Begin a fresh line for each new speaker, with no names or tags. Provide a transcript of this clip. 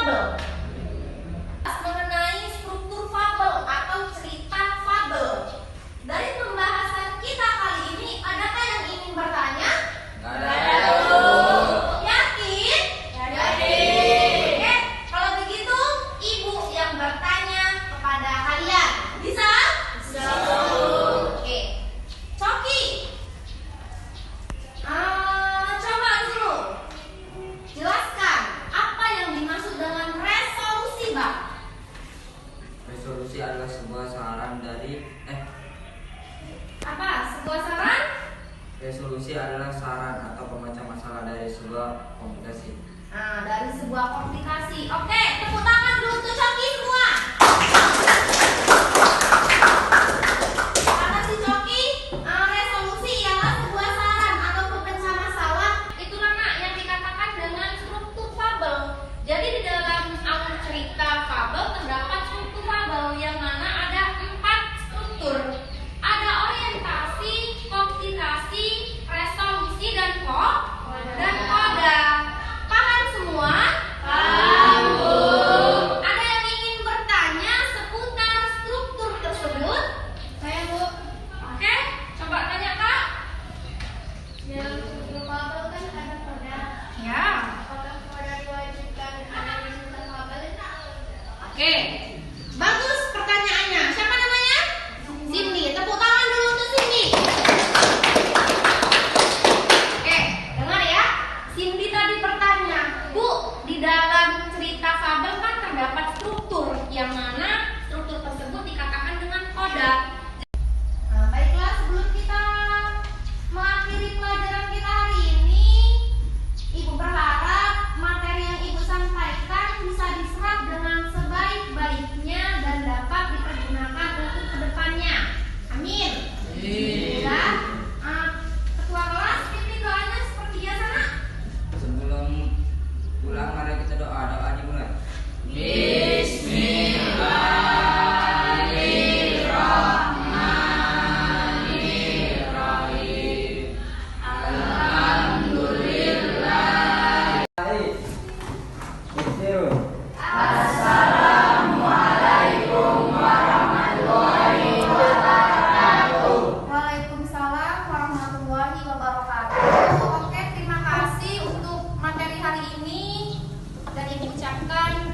fabel. Mengenai struktur fabel atau cerita fabel. Dari pembahasan kita kali ini, adakah yang ingin bertanya?
Ada.
Yakin? Yakin. Oke, kalau begitu ibu yang bertanya kepada kalian. Bisa? Bisa. Oke. Coki. Coba dulu jelaskan apa yang dimaksud dengan resolusi, Bang.
Resolusi adalah sebuah saran dari
Apa? Sebuah saran?
Resolusi adalah saran atau pemecah masalah dari sebuah komplikasi.
Nah, dari sebuah komplikasi. Oke, tepuk tangan dulu untuk Coki semua. Kata si Coki, resolusi ialah sebuah saran atau pemecah masalah. Itulah nak yang dikatakan dengan struktur fabel. Jadi di dalam alur cerita fabel terdapat struktur fabel yang mana ada 4 struktur. Ada orientasi, komplikasi, resolusi, dan koda. Paham semua? Paham, Bu. Ada yang ingin bertanya seputar struktur tersebut? Saya, Bu. Oke, coba tanya, Kak.
Dalam struktur fabel kan ada koda.
Ya.
Apakah koda diwajibkan ada di struktur fabel?
Oke. Bagus pertanyaannya. Siapa namanya? Cindy. Tepuk tangan dulu untuk Cindy. Oke, dengar ya. Cindy tadi bertanya, Bu, di dalam cerita fabel kan terdapat struktur yang mana struktur tersebut dikatakan dengan koda. Nah, baiklah, sebelum kita mengakhiri pelajaran kita hari ini, Ibu berharap materi yang Ibu sampaikan bisa diserap dengan sebaik-baiknya dan dapat dipergunakan untuk kedepannya. Amin. Ya. Ketua kelas, pimpin doanya seperti biasa, nak.
Sebelum pulang, mari kita doa dimulai.
Waalaikumsalam warahmatullahi wabarakatuh. Oke, terima kasih untuk materi hari ini dan Ibu ucapkan